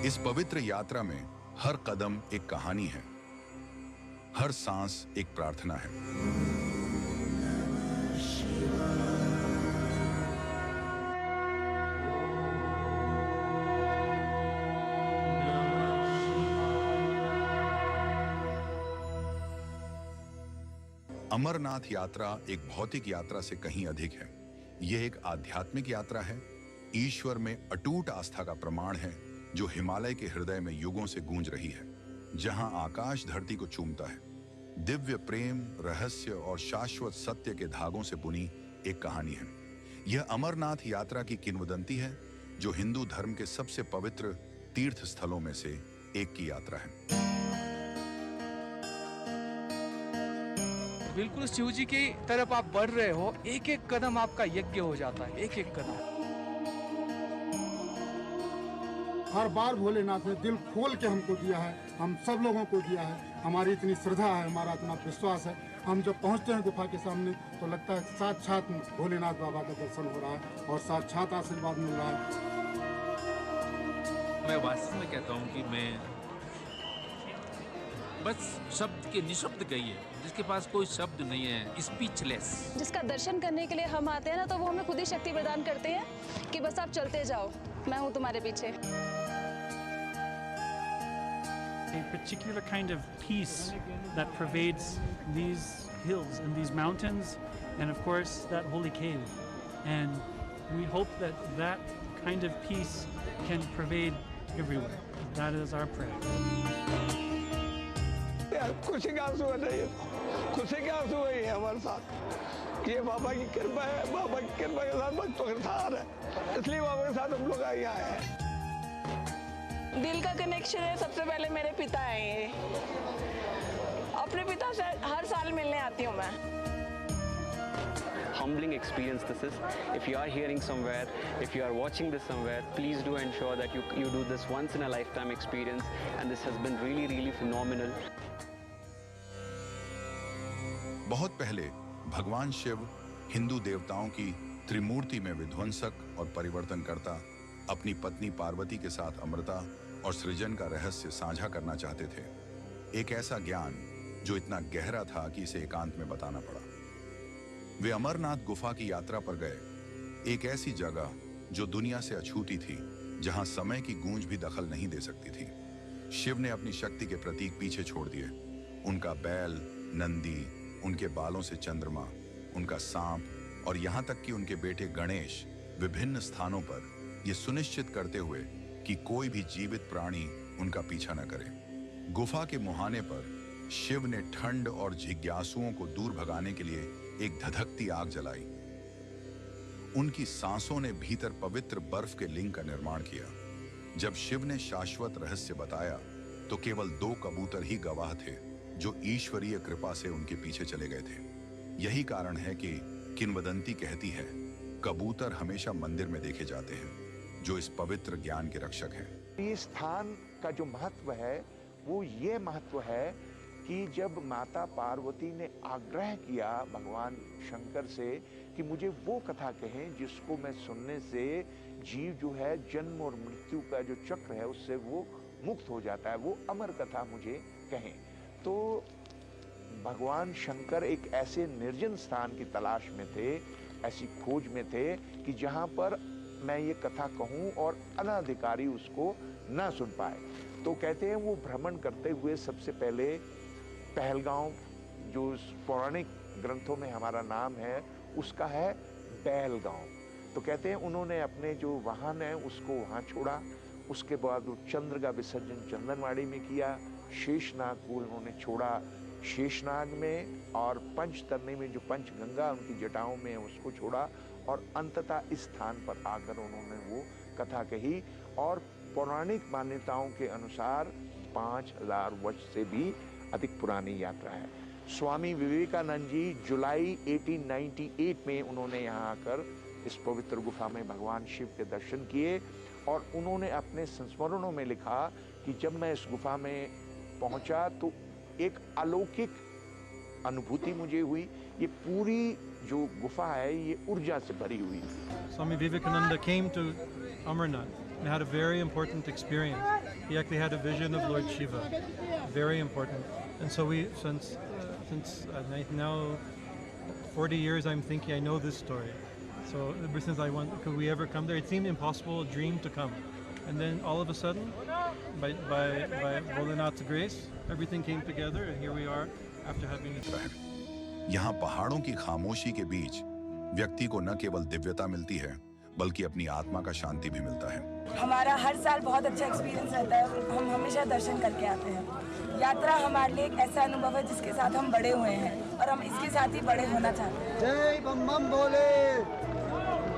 इस पवित्र यात्रा में हर कदम एक कहानी है, हर सांस एक प्रार्थना है। अमरनाथ यात्रा एक भौतिक यात्रा से कहीं अधिक है। यह एक आध्यात्मिक यात्रा है, ईश्वर में अटूट आस्था का प्रमाण है, जो हिमालय के हृदय में युगों से गूंज रही है, जहां आकाश धरती को चूमता है। दिव्य प्रेम, रहस्य और शाश्वत सत्य के धागों से बुनी एक कहानी है। यह अमरनाथ यात्रा की किंवदंती है, जो हिंदू धर्म के सबसे पवित्र तीर्थ स्थलों में से एक की यात्रा है। बिल्कुल शिव जी की तरफ आप बढ़ रहे हो, एक एक कदम आपका यज्ञ हो जाता है, एक एक कदम। हर बार भोलेनाथ ने दिल खोल के हमको दिया है, हम सब लोगों को दिया है। हमारी इतनी श्रद्धा है, हमारा इतना विश्वास है, हम जब पहुंचते हैं गुफा के सामने तो लगता है साक्षात भोलेनाथ बाबा का दर्शन हो रहा है और साक्षात आशीर्वाद मिल रहा है। मैं वास्तव में कहता हूँ कि मैं बस शब्द के निशब्द कहिए, जिसके पास कोई शब्द नहीं है, स्पीचलेस। जिसका दर्शन करने के लिए हम आते हैं ना, तो वो हमें खुद ही शक्ति प्रदान करते हैं कि बस आप चलते जाओ, मैं हूँ तुम्हारे पीछे। A particular kind of peace that pervades these hills and these mountains, and of course that holy cave. And we hope that that kind of peace can pervade everywhere. That is our prayer. खुशी का आंसू है, खुशी का आंसू है हमारे साथ। ये बाबा की कृपा है, बाबा की कृपा के साथ भक्तों के साथ है, इसलिए बाबा के साथ हम लोग यहाँ आए हैं। दिल का कनेक्शन है। सबसे पहले मेरे पिता हैं, ये अपने पिता से हर साल मिलने आती हूँ मैं। Humbling experience this is. If you are hearing somewhere, if you are watching this somewhere, please do ensure that you do this once in a lifetime experience, and this has been really phenomenal. बहुत पहले भगवान शिव हिंदू देवताओं की त्रिमूर्ति में विध्वंसक और परिवर्तनकर्ता अपनी पत्नी पार्वती के साथ अमृता और सृजन का रहस्य साझा करना चाहते थे। एक ऐसा ज्ञान जो इतना गहरा था कि इसे एकांत में बताना पड़ा। वे अमरनाथ गुफा की यात्रा पर गए, एक ऐसी जगह जो दुनिया से अछूती थी, जहां समय की गूंज भी दखल नहीं दे सकती थी। शिव ने अपनी शक्ति के प्रतीक पीछे छोड़ दिए, उनका बैल, नंदी, उनके बालों से चंद्रमा, उनका सांप और यहां तक कि उनके बेटे गणेश विभिन्न स्थानों पर यह सुनिश्चित करते हुए कि कोई भी जीवित प्राणी उनका पीछा न करे। गुफा के मुहाने पर शिव ने ठंड और जिज्ञासुओं को दूर भगाने के लिए एक धधकती आग जलाई। उनकी सांसों ने भीतर पवित्र बर्फ के लिंग का निर्माण किया। जब शिव ने शाश्वत रहस्य बताया तो केवल 2 कबूतर ही गवाह थे, जो ईश्वरीय कृपा से उनके पीछे चले गए थे। यही कारण है कि किंवदंती कहती है, कबूतर हमेशा मंदिर में देखे जाते हैं, जो इस पवित्र ज्ञान के रक्षक हैं। इस स्थान का जो महत्व है वो ये महत्व है कि जब माता पार्वती ने आग्रह किया भगवान शंकर से कि मुझे वो कथा कहें जिसको मैं सुनने से जीव जो है जन्म और मृत्यु का जो चक्र है उससे वो मुक्त हो जाता है, वो अमर कथा मुझे कहें, तो भगवान शंकर एक ऐसे निर्जन स्थान की तलाश में थे, ऐसी खोज में थे कि जहां पर मैं ये कथा कहूं और अनाधिकारी उसको ना सुन पाए। तो कहते हैं वो भ्रमण करते हुए सबसे पहले पहलगांव, जो पौराणिक ग्रंथों में हमारा नाम है, उसका है बैलगांव। तो कहते हैं उन्होंने अपने जो वाहन है उसको वहाँ छोड़ा। उसके बाद वो चंद्र का विसर्जन चंदनवाड़ी में किया, शेषनाग को उन्होंने छोड़ा शेषनाग में, और पंचतरणी में जो पंचगंगा उनकी जटाओं में उसको छोड़ा, और अंततः इस स्थान पर आकर उन्होंने वो कथा कही। और पौराणिक मान्यताओं के अनुसार 5000 वर्ष से भी अधिक पुरानी यात्रा है। स्वामी विवेकानंद जी जुलाई 1898 में उन्होंने यहाँ आकर इस पवित्र गुफा में भगवान शिव के दर्शन किए, और उन्होंने अपने संस्मरणों में लिखा कि जब मैं इस गुफा में पहुंचा तो एक अलौकिक अनुभूति मुझे हुई। ये पूरी जो गुफा है ये ऊर्जा से भरी हुई थी। Swami Vivekananda came to Amarnath had a very important experience. He actually had a vision of Lord Shiva, very important. And so since now 40 years, I'm thinking I know this story. So ever since could we ever come there? It seemed impossible, a dream to come. And then all of a sudden, by Bholenath's grace, everything came together, and here we are after having it. यहाँ पहाड़ों की खामोशी के बीच व्यक्ति को न केवल दिव्यता मिलती है, बल्कि अपनी आत्मा का शांति भी मिलता है। हमारा हर साल बहुत अच्छा एक्सपीरियंस रहता है। हम हमेशा दर्शन करके आते हैं। यात्रा हमारे लिए एक ऐसा अनुभव है जिसके साथ हम बड़े हुए हैं और हम इसके साथ ही बड़े होना चाहते हैं। जय बम बम भोले,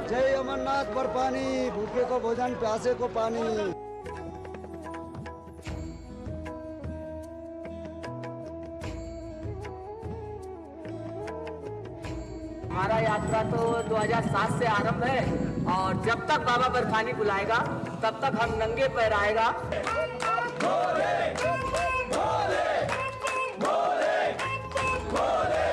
जय अमरनाथ पर पानी, भूखे को भोजन, प्यासे को पानी। हमारा यात्रा तो 2007 से आरंभ है और जब तक बाबा बर्फानी बुलाएगा तब तक हम नंगे पैर आएगा। भोले, भोले, भोले, भोले,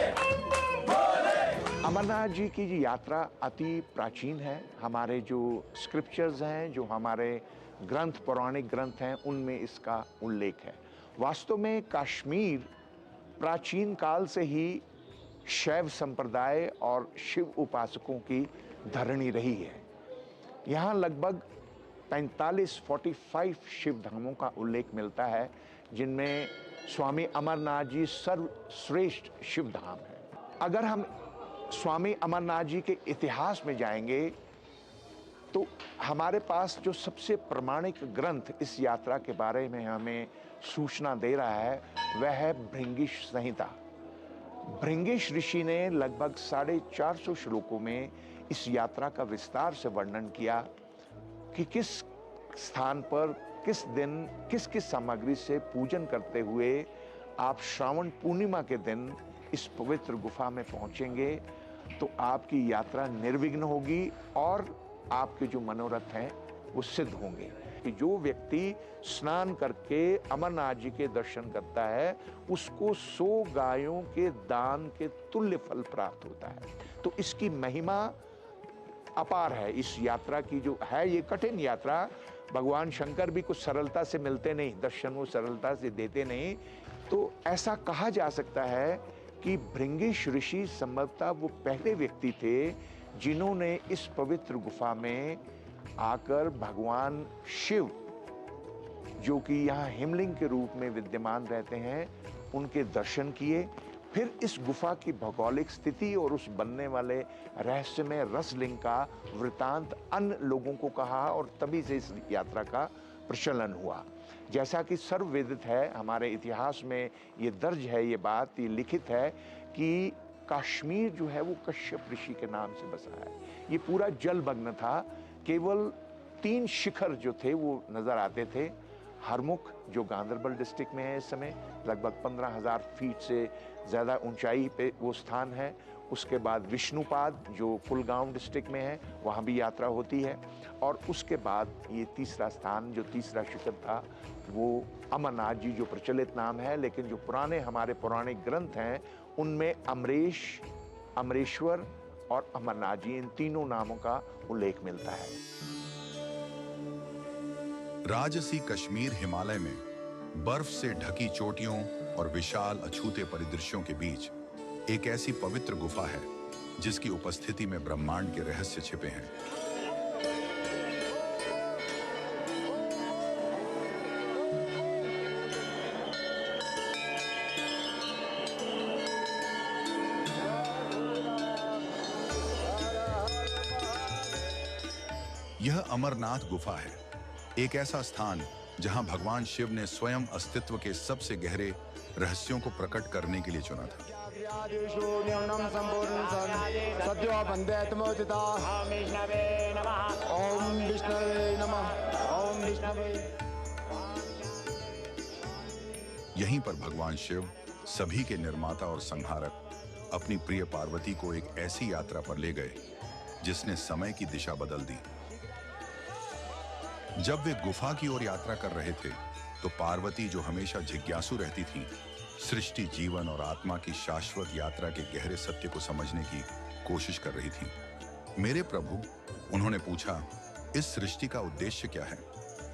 भोले। अमरनाथ जी की जी यात्रा अति प्राचीन है। हमारे जो स्क्रिप्चर्स हैं, जो हमारे ग्रंथ, पौराणिक ग्रंथ हैं, उनमें इसका उल्लेख है। वास्तव में कश्मीर प्राचीन काल से ही शैव संप्रदाय और शिव उपासकों की धरणी रही है। यहाँ लगभग 45 शिव धामों का उल्लेख मिलता है, जिनमें स्वामी अमरनाथ जी सर्वश्रेष्ठ शिव धाम है। अगर हम स्वामी अमरनाथ जी के इतिहास में जाएंगे तो हमारे पास जो सबसे प्रमाणिक ग्रंथ इस यात्रा के बारे में हमें सूचना दे रहा है वह है भृंगिश संहिता। भृंगिश ऋषि ने लगभग 450 श्लोकों में इस यात्रा का विस्तार से वर्णन किया कि किस स्थान पर, किस दिन, किस किस सामग्री से पूजन करते हुए आप श्रावण पूर्णिमा के दिन इस पवित्र गुफा में पहुंचेंगे तो आपकी यात्रा निर्विघ्न होगी और आपके जो मनोरथ हैं वो सिद्ध होंगे। कि जो व्यक्ति स्नान करके अमरनाथ जी के दर्शन करता है उसको 100 गायों के दान के तुल्य फल प्राप्त होता है। तो इसकी महिमा अपार है। इस यात्रा की जो है, ये कठिन यात्रा, भगवान शंकर भी कुछ सरलता से मिलते नहीं, दर्शन वो सरलता से देते नहीं। तो ऐसा कहा जा सकता है कि भृंगिश ऋषि संभवतः वो पहले व्यक्ति थे जिन्होंने इस पवित्र गुफा में आकर भगवान शिव, जो कि यहाँ हिमलिंग के रूप में विद्यमान रहते हैं, उनके दर्शन किए। फिर इस गुफा की भौगोलिक स्थिति और उस बनने वाले रहस्यमय रसलिंग का वृतांत अन्य लोगों को कहा और तभी से इस यात्रा का प्रचलन हुआ। जैसा कि सर्ववेदित है, हमारे इतिहास में ये दर्ज है, ये बात ये लिखित है कि कश्मीर जो है वो कश्यप ऋषि के नाम से बसा है। ये पूरा जलमग्न था। केवल 3 शिखर जो थे वो नजर आते थे। हरमुख जो गांधरबल डिस्ट्रिक्ट में है इस समय, लगभग 15,000 फीट से ज़्यादा ऊंचाई पे वो स्थान है। उसके बाद विष्णुपाद जो कुलगांव डिस्ट्रिक्ट में है, वहाँ भी यात्रा होती है। और उसके बाद ये तीसरा स्थान, जो तीसरा शिखर था, वो अमरनाथ जी जो प्रचलित नाम है, लेकिन जो पुराने हमारे पौराणिक ग्रंथ हैं उनमें अमरेश, अमरेश्वर और अमरनाथ जी, इन तीनों नामों का उल्लेख मिलता है। राजसी कश्मीर हिमालय में बर्फ से ढकी चोटियों और विशाल अछूते परिदृश्यों के बीच एक ऐसी पवित्र गुफा है जिसकी उपस्थिति में ब्रह्मांड के रहस्य छिपे हैं। यह अमरनाथ गुफा है, एक ऐसा स्थान जहां भगवान शिव ने स्वयं अस्तित्व के सबसे गहरे रहस्यों को प्रकट करने के लिए चुना था। यहीं पर भगवान शिव, सभी के निर्माता और संहारक, अपनी प्रिय पार्वती को एक ऐसी यात्रा पर ले गए जिसने समय की दिशा बदल दी। जब वे गुफा की ओर यात्रा कर रहे थे तो पार्वती, जो हमेशा जिज्ञासु रहती थी, सृष्टि, जीवन और आत्मा की शाश्वत यात्रा के गहरे सत्य को समझने की कोशिश कर रही थी। मेरे प्रभु, उन्होंने पूछा, इस सृष्टि का उद्देश्य क्या है,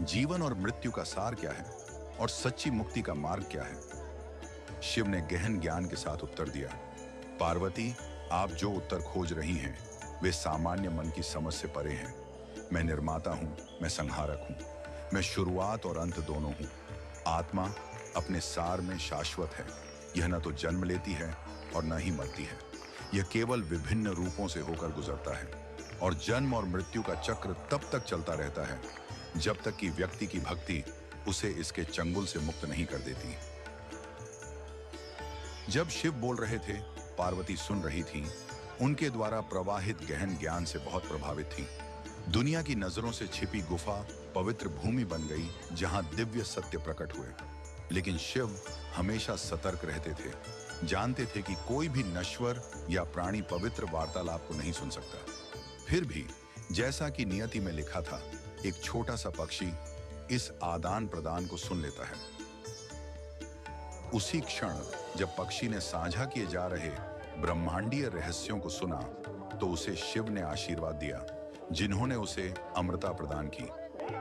जीवन और मृत्यु का सार क्या है और सच्ची मुक्ति का मार्ग क्या है। शिव ने गहन ज्ञान के साथ उत्तर दिया, पार्वती, आप जो उत्तर खोज रही हैं वे सामान्य मन की समझ से परे हैं। मैं निर्माता हूं, मैं संहारक हूं, मैं शुरुआत और अंत दोनों हूं। आत्मा अपने सार में शाश्वत है, यह न तो जन्म लेती है और न ही मरती है। यह केवल विभिन्न रूपों से होकर गुजरता है और जन्म और मृत्यु का चक्र तब तक चलता रहता है जब तक कि व्यक्ति की भक्ति उसे इसके चंगुल से मुक्त नहीं कर देती। जब शिव बोल रहे थे, पार्वती सुन रही थी। उनके द्वारा प्रवाहित गहन ज्ञान से बहुत प्रभावित थी। दुनिया की नजरों से छिपी गुफा पवित्र भूमि बन गई जहां दिव्य सत्य प्रकट हुए। लेकिन शिव हमेशा सतर्क रहते थे, जानते थे कि कोई भी नश्वर या प्राणी पवित्र वार्तालाप को नहीं सुन सकता। फिर भी जैसा कि नियति में लिखा था, एक छोटा सा पक्षी इस आदान प्रदान को सुन लेता है। उसी क्षण जब पक्षी ने साझा किए जा रहे ब्रह्मांडीय रहस्यों को सुना तो उसे शिव ने आशीर्वाद दिया, जिन्होंने उसे अमृता प्रदान की।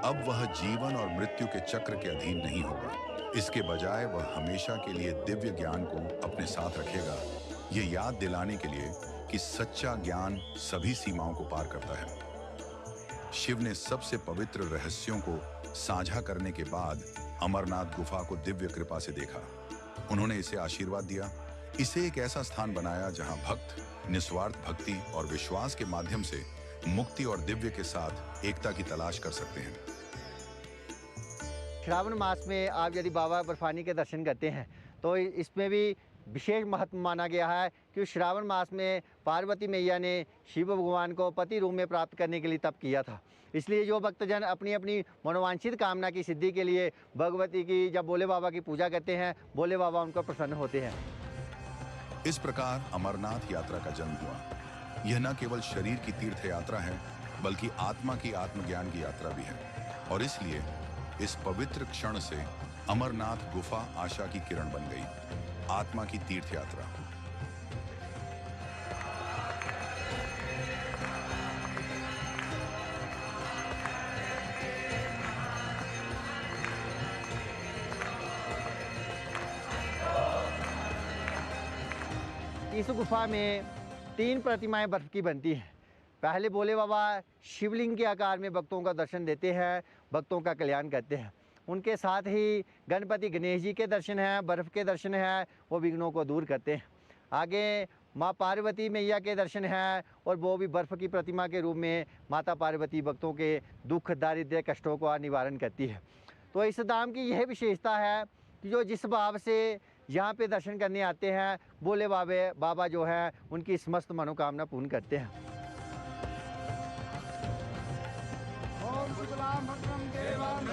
अब वह जीवन और मृत्यु के चक्र के अधीन नहीं होगा, इसके बजाय वह हमेशा के लिए दिव्य ज्ञान को अपने साथ रखेगा, ये याद दिलाने के लिए कि सच्चा ज्ञान सभी सीमाओं को पार करता है। शिव ने सबसे पवित्र रहस्यों को साझा करने के बाद अमरनाथ गुफा को दिव्य कृपा से देखा। उन्होंने इसे आशीर्वाद दिया, इसे एक ऐसा स्थान बनाया जहां भक्त निस्वार्थ भक्ति और विश्वास के माध्यम से मुक्ति और दिव्य के साथ एकता की तलाश कर सकते हैं। श्रावण मास में आप यदि बाबा बर्फानी के दर्शन करते हैं तो इसमें भी विशेष महत्व माना गया है कि श्रावण मास में पार्वती मैया ने शिव भगवान को पति रूप में प्राप्त करने के लिए तप किया था। इसलिए जो भक्तजन अपनी अपनी मनोवांछित कामना की सिद्धि के लिए भगवती की जब भोले बाबा की पूजा करते हैं, भोले बाबा उनको प्रसन्न होते हैं। इस प्रकार अमरनाथ यात्रा का जन्म हुआ। यह न केवल शरीर की तीर्थ यात्रा है, बल्कि आत्मा की आत्मज्ञान की यात्रा भी है। और इसलिए इस पवित्र क्षण से अमरनाथ गुफा आशा की किरण बन गई, आत्मा की तीर्थ यात्रा। इस गुफा में 3 प्रतिमाएं बर्फ की बनती हैं। पहले भोले बाबा शिवलिंग के आकार में भक्तों का दर्शन देते हैं, भक्तों का कल्याण करते हैं। उनके साथ ही गणपति गणेश जी के दर्शन हैं, बर्फ़ के दर्शन हैं, वो विघ्नों को दूर करते हैं। आगे माँ पार्वती मैया के दर्शन हैं और वो भी बर्फ़ की प्रतिमा के रूप में माता पार्वती भक्तों के दुख दारिद्र्य कष्टों का निवारण करती है। तो इस धाम की यह विशेषता है कि जो जिस भाव से यहाँ पे दर्शन करने आते हैं, भोले बाबा जो हैं उनकी समस्त मनोकामना पूर्ण करते हैं। ओम शुक्लां भद्रं देवं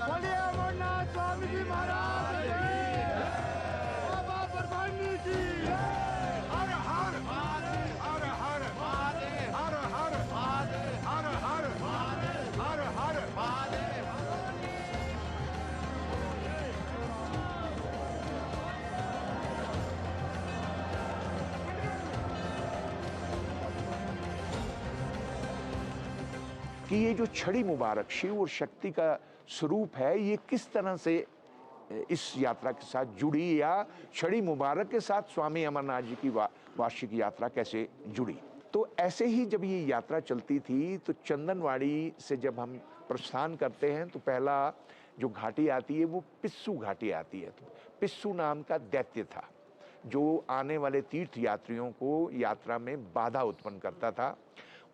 बोलिए अमरनाथ स्वामी जी महाराज की, बाबा बर्फानी की, हर हर हर हर हर हर हर हर हर हर हर। कि ये जो छड़ी मुबारक शिव और शक्ति का स्वरूप है, ये किस तरह से इस यात्रा के साथ जुड़ी, या छड़ी मुबारक के साथ स्वामी अमरनाथ जी की वार्षिक यात्रा कैसे जुड़ी। तो ऐसे ही जब ये यात्रा चलती थी तो चंदनवाड़ी से जब हम प्रस्थान करते हैं तो पहला जो घाटी आती है वो पिस्सू घाटी आती है। तो पिस्सू नाम का दैत्य था जो आने वाले तीर्थ यात्रियों को यात्रा में बाधा उत्पन्न करता था।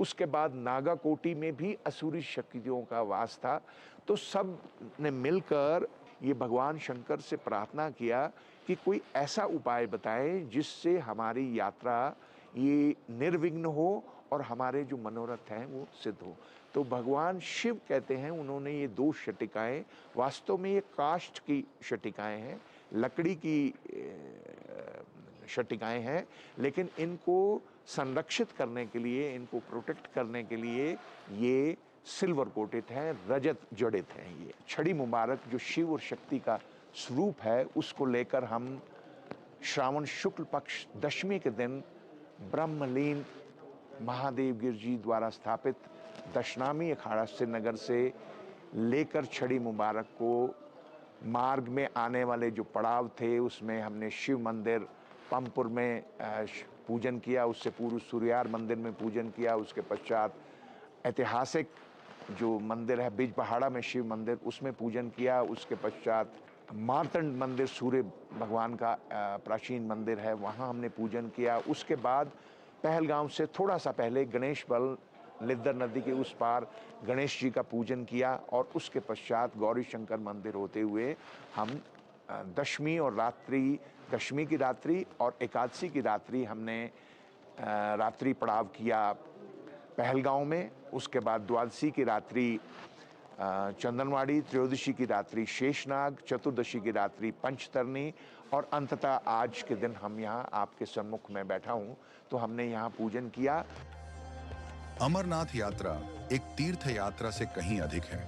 उसके बाद नागाकोटी में भी असुरी शक्तियों का वास था। तो सब ने मिलकर ये भगवान शंकर से प्रार्थना किया कि कोई ऐसा उपाय बताएं जिससे हमारी यात्रा ये निर्विघ्न हो और हमारे जो मनोरथ हैं वो सिद्ध हो। तो भगवान शिव कहते हैं, उन्होंने ये 2 शटिकाएं, वास्तव में ये काष्ठ की शटिकाएं हैं, लकड़ी की शटिकाएं हैं, लेकिन इनको संरक्षित करने के लिए, इनको प्रोटेक्ट करने के लिए ये सिल्वर कोटेड हैं, रजत जड़ित हैं। ये छड़ी मुबारक जो शिव और शक्ति का स्वरूप है, उसको लेकर हम श्रावण शुक्ल पक्ष दशमी के दिन ब्रह्मलीन महादेव गिर जी द्वारा स्थापित दशनामी अखाड़ा श्रीनगर से लेकर छड़ी मुबारक को मार्ग में आने वाले जो पड़ाव थे उसमें हमने शिव मंदिर पंपुर में पूजन किया, उससे पूर्व सूर्यार मंदिर में पूजन किया, उसके पश्चात ऐतिहासिक जो मंदिर है बिजपहाड़ा में शिव मंदिर उसमें पूजन किया, उसके पश्चात मार्तंड मंदिर सूर्य भगवान का प्राचीन मंदिर है वहाँ हमने पूजन किया। उसके बाद पहलगाम से थोड़ा सा पहले गणेश बल लिद्दर नदी के उस पार गणेश जी का पूजन किया और उसके पश्चात गौरी शंकर मंदिर होते हुए हम दशमी की रात्रि और एकादशी की रात्रि हमने रात्रि पड़ाव किया पहलगांव में। उसके बाद द्वादशी की रात्रि चंदनवाड़ी, त्रयोदशी की रात्रि शेषनाग, चतुर्दशी की रात्रि पंचतरणी और अंततः आज के दिन हम यहाँ आपके सम्मुख में बैठा हूँ तो हमने यहाँ पूजन किया। अमरनाथ यात्रा एक तीर्थ यात्रा से कहीं अधिक है।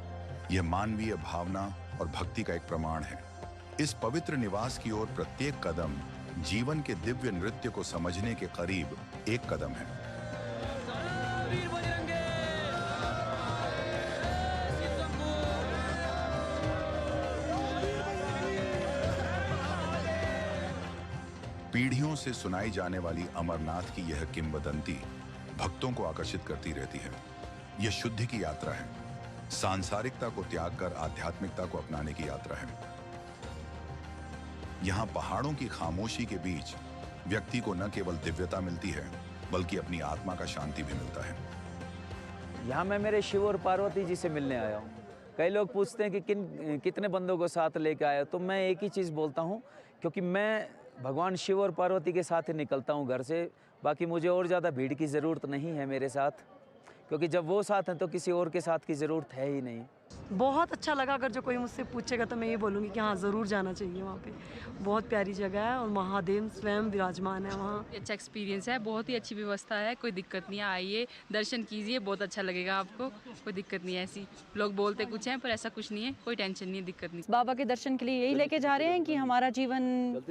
यह मानवीय भावना और भक्ति का एक प्रमाण है। इस पवित्र निवास की ओर प्रत्येक कदम जीवन के दिव्य नृत्य को समझने के करीब एक कदम है। पीढ़ियों से सुनाई जाने वाली अमरनाथ की यह किंवदंती भक्तों को आकर्षित करती रहती है। यह शुद्धि की यात्रा है, सांसारिकता को त्याग कर आध्यात्मिकता को अपनाने की यात्रा है। यहाँ पहाड़ों की खामोशी के बीच व्यक्ति को न केवल दिव्यता मिलती है बल्कि अपनी आत्मा का शांति भी मिलता है। यहाँ मैं मेरे शिव और पार्वती जी से मिलने आया हूँ। कई लोग पूछते हैं कि कितने बंदों को साथ लेके आया, तो मैं एक ही चीज़ बोलता हूँ, क्योंकि मैं भगवान शिव और पार्वती के साथ ही निकलता हूँ घर से। बाकी मुझे और ज़्यादा भीड़ की ज़रूरत नहीं है मेरे साथ, क्योंकि जब वो साथ हैं तो किसी और के साथ की ज़रूरत है ही नहीं। बहुत अच्छा लगा। अगर जो कोई मुझसे पूछेगा तो मैं ये बोलूँगी कि हाँ, ज़रूर जाना चाहिए वहाँ पे। बहुत प्यारी जगह है और महादेव स्वयं विराजमान है वहाँ। अच्छा एक्सपीरियंस है, बहुत ही अच्छी व्यवस्था है, कोई दिक्कत नहीं है। आइए, दर्शन कीजिए, बहुत अच्छा लगेगा आपको। कोई दिक्कत नहीं है ऐसी। लोग बोलते कुछ हैं पर ऐसा कुछ नहीं है, कोई टेंशन नहीं है, दिक्कत नहीं। बाबा के दर्शन के लिए यही लेके जा रहे हैं कि हमारा जीवन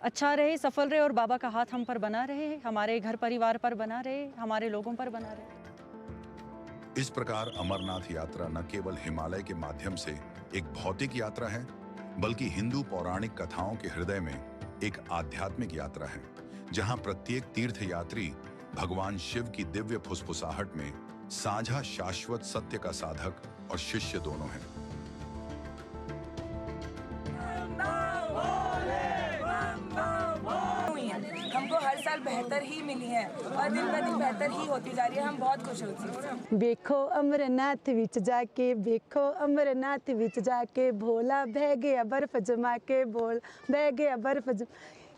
अच्छा रहे, सफल रहे और बाबा का हाथ हम पर बना रहे, हमारे घर परिवार पर बना रहे, हमारे लोगों पर बना रहे। इस प्रकार अमरनाथ यात्रा न केवल हिमालय के माध्यम से एक भौतिक यात्रा है बल्कि हिंदू पौराणिक कथाओं के हृदय में एक आध्यात्मिक यात्रा है, जहां प्रत्येक तीर्थयात्री भगवान शिव की दिव्य फुसफुसाहट में साझा शाश्वत सत्य का साधक और शिष्य दोनों हैं। हमको हर साल बेहतर ही मिली है और दिन ब दिन बेहतर ही होती जा रही है। हम बहुत खुश होते हैं। देखो अमरनाथ विच जाके, देखो अमरनाथ विच जाके, भोला बह गया बर्फ जमा के, बोल बह गया बर्फ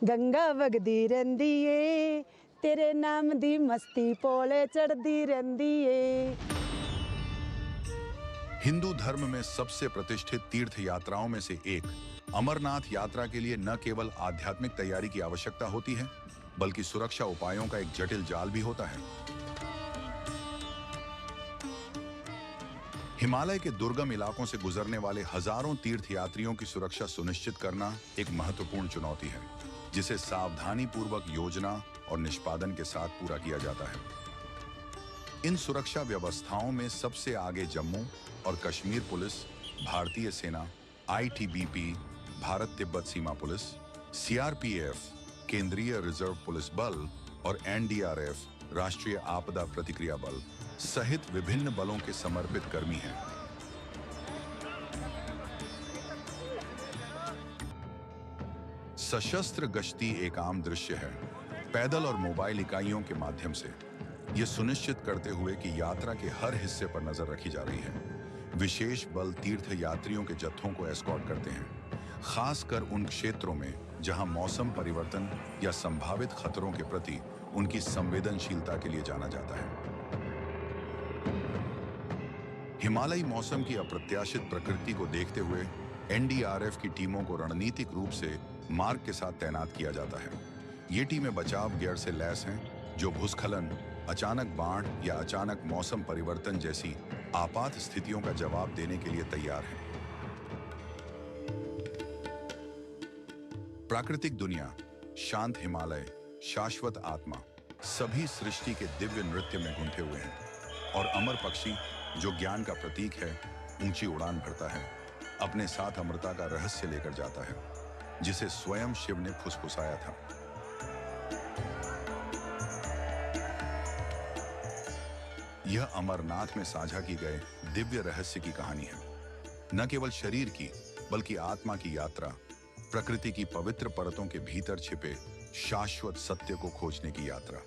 गंगा वगदी रहिंदी ए, तेरे नाम दी मस्ती पोले चढ़दी रहिंदी ए। हिंदू धर्म में सबसे प्रतिष्ठित तीर्थ यात्राओं में से एक अमरनाथ यात्रा के लिए न केवल आध्यात्मिक तैयारी की आवश्यकता होती है बल्कि सुरक्षा उपायों का एक जटिल जाल भी होता है। हिमालय के दुर्गम इलाकों से गुजरने वाले हजारों तीर्थयात्रियों की सुरक्षा सुनिश्चित करना एक महत्वपूर्ण चुनौती है, जिसे सावधानी पूर्वक योजना और निष्पादन के साथ पूरा किया जाता है। इन सुरक्षा व्यवस्थाओं में सबसे आगे जम्मू और कश्मीर पुलिस, भारतीय सेना, ITBP, भारत तिब्बत सीमा पुलिस, CRPF, केंद्रीय रिजर्व पुलिस बल और NDRF, राष्ट्रीय आपदा प्रतिक्रिया बल सहित विभिन्न बलों के समर्पित कर्मी हैं। सशस्त्र गश्ती एक आम दृश्य है। पैदल और मोबाइल इकाइयों के माध्यम से यह सुनिश्चित करते हुए कि यात्रा के हर हिस्से पर नजर रखी जा रही है। विशेष बल तीर्थ यात्रियों के जत्थों को एस्कॉर्ट करते हैं, खासकर उन क्षेत्रों में जहां मौसम परिवर्तन या संभावित खतरों के प्रति उनकी संवेदनशीलता के लिए जाना जाता है। हिमालयी मौसम की अप्रत्याशित प्रकृति को देखते हुए NDRF की टीमों को रणनीतिक रूप से मार्ग के साथ तैनात किया जाता है। ये टीमें बचाव गियर से लैस हैं, जो भूस्खलन, अचानक बाढ़ या अचानक मौसम परिवर्तन जैसी आपात स्थितियों का जवाब देने के लिए तैयार हैं। प्राकृतिक दुनिया, शांत हिमालय, शाश्वत आत्मा, सभी सृष्टि के दिव्य नृत्य में गुंथे हुए हैं और अमर पक्षी जो ज्ञान का प्रतीक है ऊंची उड़ान भरता है, अपने साथ अमरता का रहस्य लेकर जाता है जिसे स्वयं शिव ने फुसफुसाया था। यह अमरनाथ में साझा की गए दिव्य रहस्य की कहानी है, न केवल शरीर की बल्कि आत्मा की यात्रा, प्रकृति की पवित्र परतों के भीतर छिपे शाश्वत सत्य को खोजने की यात्रा।